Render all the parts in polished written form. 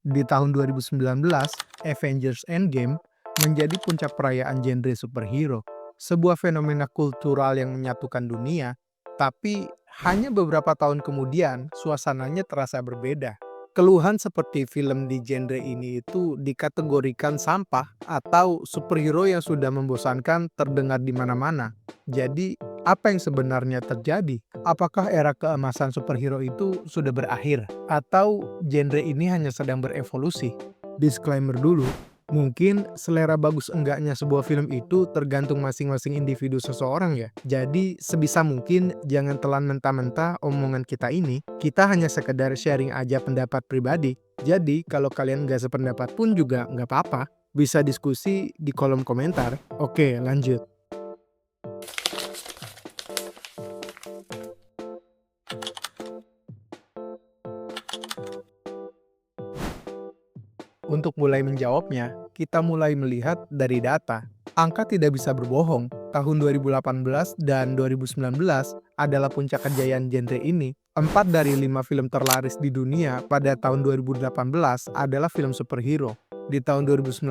Di tahun 2019, Avengers Endgame menjadi puncak perayaan genre superhero, sebuah fenomena kultural yang menyatukan dunia, tapi hanya beberapa tahun kemudian suasananya terasa berbeda. Keluhan seperti film di genre ini itu dikategorikan sampah atau superhero yang sudah membosankan terdengar di mana-mana. Jadi, apa yang sebenarnya terjadi? Apakah era keemasan superhero itu sudah berakhir? Atau genre ini hanya sedang berevolusi? Disclaimer dulu, mungkin selera bagus enggaknya sebuah film itu tergantung masing-masing individu seseorang ya. Jadi sebisa mungkin jangan telan mentah-mentah omongan kita ini. Kita hanya sekedar sharing aja pendapat pribadi. Jadi kalau kalian nggak sependapat pun juga nggak apa-apa. Bisa diskusi di kolom komentar. Oke, lanjut. Untuk mulai menjawabnya, kita mulai melihat dari data. Angka tidak bisa berbohong. Tahun 2018 dan 2019 adalah puncak kejayaan genre ini. 4 dari 5 film terlaris di dunia pada tahun 2018 adalah film superhero. Di tahun 2019,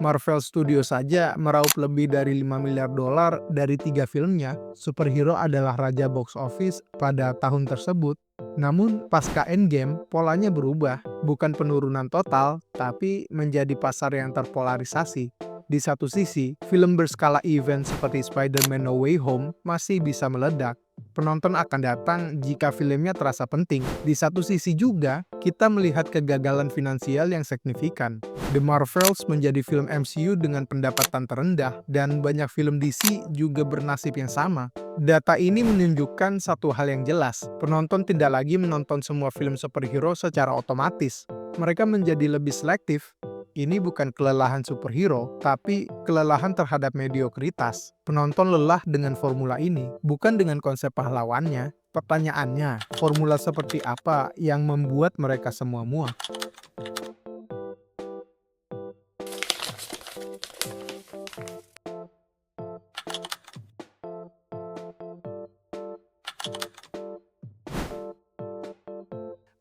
Marvel Studios saja meraup lebih dari 5 miliar dolar dari 3 filmnya. Superhero adalah raja box office pada tahun tersebut. Namun pasca Endgame, polanya berubah, bukan penurunan total, tapi menjadi pasar yang terpolarisasi. Di satu sisi, film berskala event seperti Spider-Man No Way Home masih bisa meledak. Penonton akan datang jika filmnya terasa penting. Di satu sisi juga, kita melihat kegagalan finansial yang signifikan. The Marvels menjadi film MCU dengan pendapatan terendah, dan banyak film DC juga bernasib yang sama. Data ini menunjukkan satu hal yang jelas, penonton tidak lagi menonton semua film superhero secara otomatis. Mereka menjadi lebih selektif. Ini bukan kelelahan superhero, tapi kelelahan terhadap mediokritas. Penonton lelah dengan formula ini, bukan dengan konsep pahlawannya. Pertanyaannya, formula seperti apa yang membuat mereka semua muak?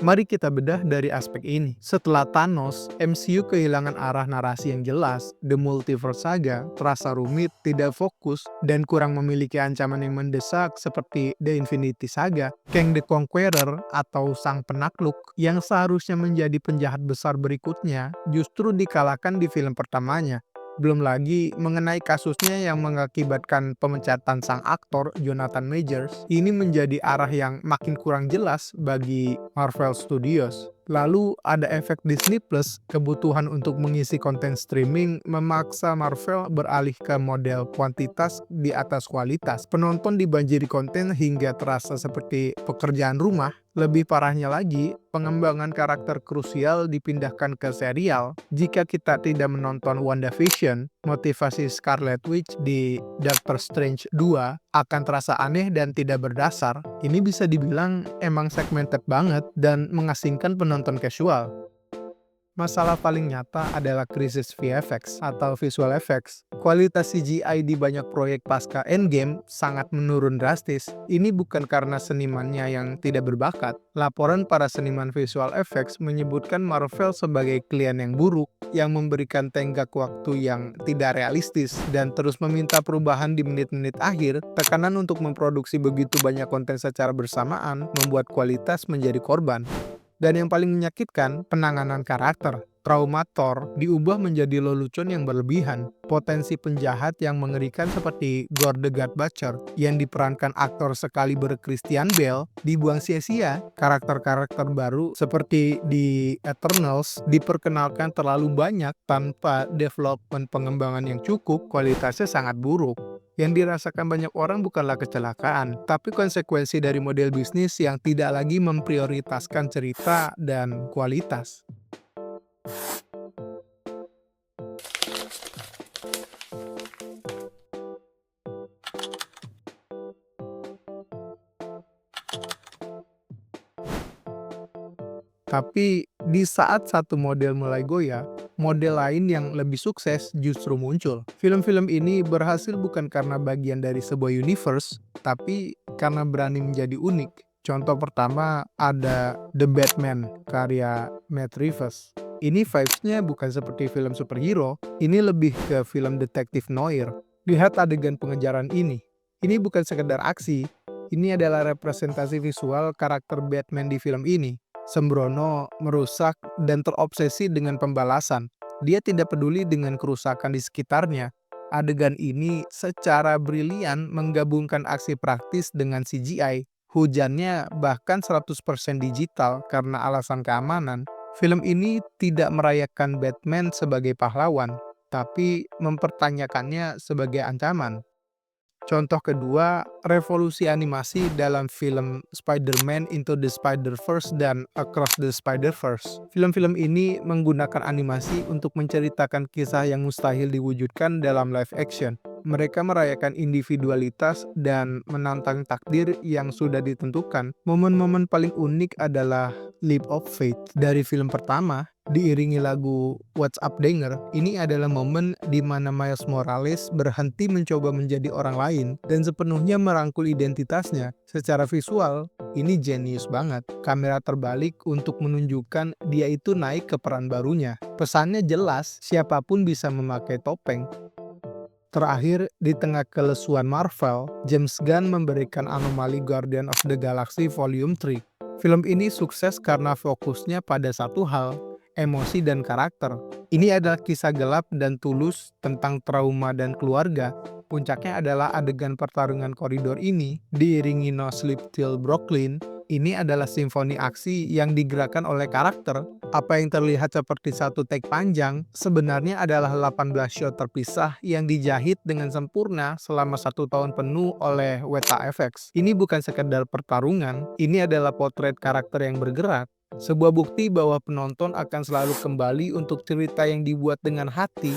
Mari kita bedah dari aspek ini. Setelah Thanos, MCU kehilangan arah narasi yang jelas, The Multiverse Saga terasa rumit, tidak fokus, dan kurang memiliki ancaman yang mendesak seperti The Infinity Saga. Kang the Conqueror atau Sang Penakluk yang seharusnya menjadi penjahat besar berikutnya justru dikalahkan di film pertamanya. Belum lagi mengenai kasusnya yang mengakibatkan pemecatan sang aktor Jonathan Majors, ini menjadi arah yang makin kurang jelas bagi Marvel Studios. Lalu ada efek Disney Plus, kebutuhan untuk mengisi konten streaming memaksa Marvel beralih ke model kuantitas di atas kualitas. Penonton dibanjiri konten hingga terasa seperti pekerjaan rumah. Lebih parahnya lagi, pengembangan karakter krusial dipindahkan ke serial. Jika kita tidak menonton WandaVision, motivasi Scarlet Witch di Doctor Strange 2 akan terasa aneh dan tidak berdasar. Ini bisa dibilang emang segmented banget dan mengasingkan penonton casual. Masalah paling nyata adalah krisis VFX atau visual effects. Kualitas CGI di banyak proyek pasca Endgame sangat menurun drastis. Ini bukan karena senimannya yang tidak berbakat. Laporan para seniman visual effects menyebutkan Marvel sebagai klien yang buruk, yang memberikan tenggat waktu yang tidak realistis, dan terus meminta perubahan di menit-menit akhir. Tekanan untuk memproduksi begitu banyak konten secara bersamaan membuat kualitas menjadi korban. Dan yang paling menyakitkan, penanganan karakter. Trauma Thor diubah menjadi lelucon yang berlebihan. Potensi penjahat yang mengerikan seperti Gore the God Butcher yang diperankan aktor sekaliber Christian Bale dibuang sia-sia. Karakter-karakter baru seperti di Eternals diperkenalkan terlalu banyak tanpa development pengembangan yang cukup, kualitasnya sangat buruk. Yang dirasakan banyak orang bukanlah kecelakaan, tapi konsekuensi dari model bisnis yang tidak lagi memprioritaskan cerita dan kualitas. Tapi di saat satu model mulai goyah, model lain yang lebih sukses justru muncul. Film-film ini berhasil bukan karena bagian dari sebuah universe, tapi karena berani menjadi unik. Contoh pertama ada The Batman karya Matt Reeves. Ini vibes-nya bukan seperti film superhero, ini lebih ke film detektif noir. Lihat adegan pengejaran ini. Ini bukan sekedar aksi, ini adalah representasi visual karakter Batman di film ini. Sembrono, merusak, dan terobsesi dengan pembalasan. Dia tidak peduli dengan kerusakan di sekitarnya. Adegan ini secara brilian menggabungkan aksi praktis dengan CGI. Hujannya bahkan 100% digital karena alasan keamanan. Film ini tidak merayakan Batman sebagai pahlawan, tapi mempertanyakannya sebagai ancaman. Contoh kedua, revolusi animasi dalam film Spider-Man Into the Spider-Verse dan Across the Spider-Verse. Film-film ini menggunakan animasi untuk menceritakan kisah yang mustahil diwujudkan dalam live action. Mereka merayakan individualitas dan menantang takdir yang sudah ditentukan. Momen-momen paling unik adalah Leap of Faith dari film pertama, diiringi lagu What's Up Danger. Ini adalah momen di mana Miles Morales berhenti mencoba menjadi orang lain dan sepenuhnya merangkul identitasnya. Secara visual, ini jenius banget. Kamera terbalik untuk menunjukkan dia itu naik ke peran barunya. Pesannya jelas, siapapun bisa memakai topeng. Terakhir, di tengah kelesuan Marvel, James Gunn memberikan Anomali Guardian of the Galaxy Volume 3. Film ini sukses karena fokusnya pada satu hal, emosi dan karakter. Ini adalah kisah gelap dan tulus tentang trauma dan keluarga. Puncaknya adalah adegan pertarungan koridor ini, diiringi No Sleep Till Brooklyn. Ini adalah simfoni aksi yang digerakkan oleh karakter. Apa yang terlihat seperti satu take panjang, sebenarnya adalah 18 shot terpisah yang dijahit dengan sempurna selama 1 tahun penuh oleh Weta FX. Ini bukan sekedar pertarungan, ini adalah potret karakter yang bergerak. Sebuah bukti bahwa penonton akan selalu kembali untuk cerita yang dibuat dengan hati.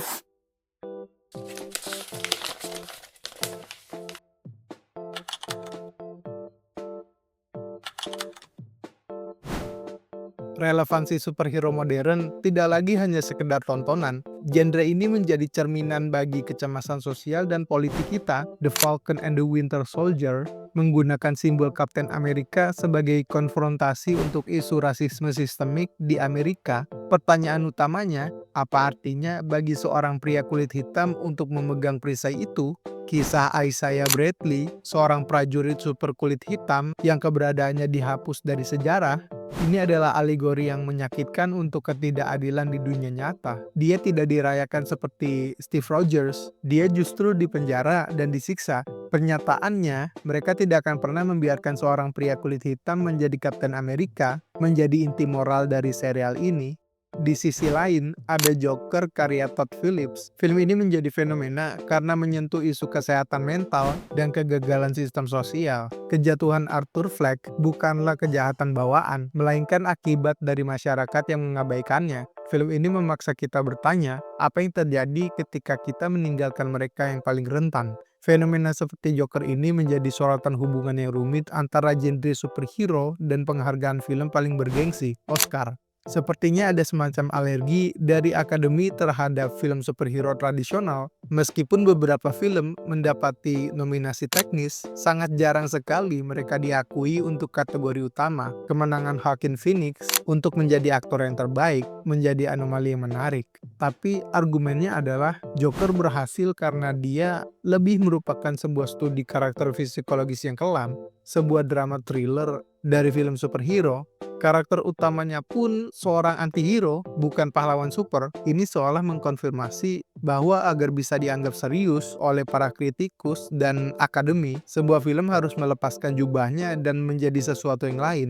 Relevansi superhero modern tidak lagi hanya sekedar tontonan. Genre ini menjadi cerminan bagi kecemasan sosial dan politik kita. The Falcon and the Winter Soldier menggunakan simbol Kapten Amerika sebagai konfrontasi untuk isu rasisme sistemik di Amerika. Pertanyaan utamanya, apa artinya bagi seorang pria kulit hitam untuk memegang perisai itu? Kisah Isaiah Bradley, seorang prajurit super kulit hitam yang keberadaannya dihapus dari sejarah, ini adalah alegori yang menyakitkan untuk ketidakadilan di dunia nyata. Dia tidak dirayakan seperti Steve Rogers, dia justru dipenjara dan disiksa. Pernyataannya, mereka tidak akan pernah membiarkan seorang pria kulit hitam menjadi Kapten Amerika, menjadi inti moral dari serial ini. Di sisi lain, ada Joker karya Todd Phillips. Film ini menjadi fenomena karena menyentuh isu kesehatan mental dan kegagalan sistem sosial. Kejatuhan Arthur Fleck bukanlah kejahatan bawaan, melainkan akibat dari masyarakat yang mengabaikannya. Film ini memaksa kita bertanya, apa yang terjadi ketika kita meninggalkan mereka yang paling rentan? Fenomena seperti Joker ini menjadi sorotan hubungan yang rumit antara genre superhero dan penghargaan film paling bergengsi, Oscar. Sepertinya ada semacam alergi dari Akademi terhadap film superhero tradisional. Meskipun beberapa film mendapati nominasi teknis, sangat jarang sekali mereka diakui untuk kategori utama. Kemenangan Joaquin Phoenix untuk menjadi aktor yang terbaik menjadi anomali yang menarik. Tapi argumennya adalah Joker berhasil karena dia lebih merupakan sebuah studi karakter psikologis yang kelam, sebuah drama thriller dari film superhero. Karakter utamanya pun seorang antihero, bukan pahlawan super. Ini seolah mengkonfirmasi bahwa agar bisa dianggap serius oleh para kritikus dan akademi, sebuah film harus melepaskan jubahnya dan menjadi sesuatu yang lain.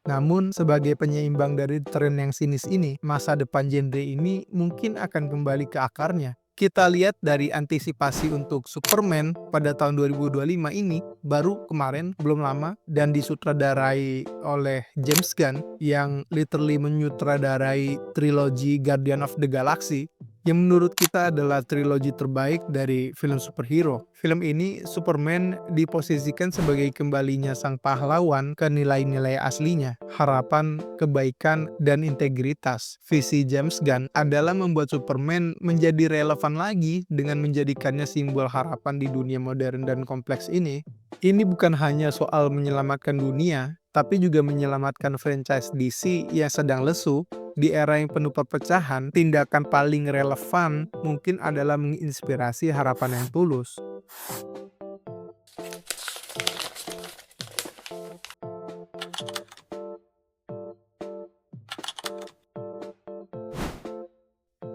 Namun, sebagai penyeimbang dari tren yang sinis ini, masa depan genre ini mungkin akan kembali ke akarnya. Kita lihat dari antisipasi untuk Superman pada tahun 2025 ini, baru kemarin, belum lama, dan disutradarai oleh James Gunn yang literally menyutradarai trilogi Guardian of the Galaxy. yang menurut kita adalah trilogi terbaik dari film superhero. Film ini, Superman diposisikan sebagai kembalinya sang pahlawan ke nilai-nilai aslinya, harapan, kebaikan, dan integritas. Visi James Gunn adalah membuat Superman menjadi relevan lagi dengan menjadikannya simbol harapan di dunia modern dan kompleks ini. Ini bukan hanya soal menyelamatkan dunia, tapi juga menyelamatkan franchise DC yang sedang lesu. Di era yang penuh perpecahan, tindakan paling relevan mungkin adalah menginspirasi harapan yang tulus.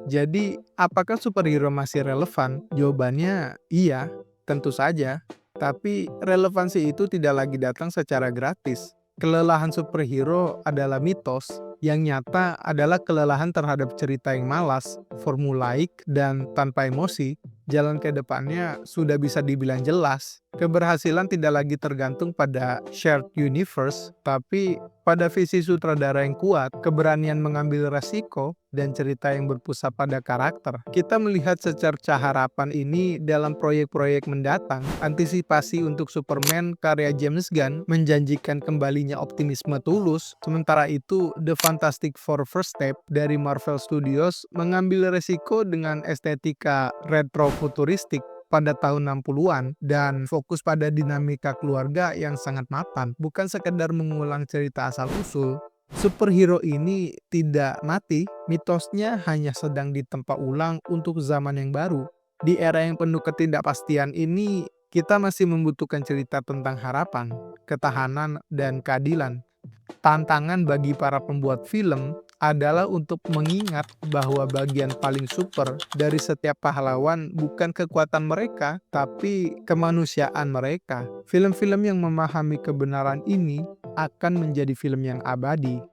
Jadi, apakah superhero masih relevan? Jawabannya iya, tentu saja. Tapi relevansi itu tidak lagi datang secara gratis. Kelelahan superhero adalah mitos, yang nyata adalah kelelahan terhadap cerita yang malas, formulaik, dan tanpa emosi. Jalan ke depannya sudah bisa dibilang jelas. Keberhasilan tidak lagi tergantung pada shared universe, tapi pada visi sutradara yang kuat, keberanian mengambil resiko, dan cerita yang berpusat pada karakter. Kita melihat secercah harapan ini dalam proyek-proyek mendatang. Antisipasi untuk Superman karya James Gunn menjanjikan kembalinya optimisme tulus, sementara itu The Fantastic Four First Step dari Marvel Studios mengambil resiko dengan estetika retro-futuristik pada tahun 60-an dan fokus pada dinamika keluarga yang sangat mapan, bukan sekedar mengulang cerita asal-usul. Superhero ini tidak mati, mitosnya hanya sedang ditempa ulang untuk zaman yang baru. Di era yang penuh ketidakpastian ini, kita masih membutuhkan cerita tentang harapan, ketahanan, dan keadilan. Tantangan bagi para pembuat film adalah untuk mengingat bahwa bagian paling super dari setiap pahlawan bukan kekuatan mereka, tapi kemanusiaan mereka. Film-film yang memahami kebenaran ini akan menjadi film yang abadi.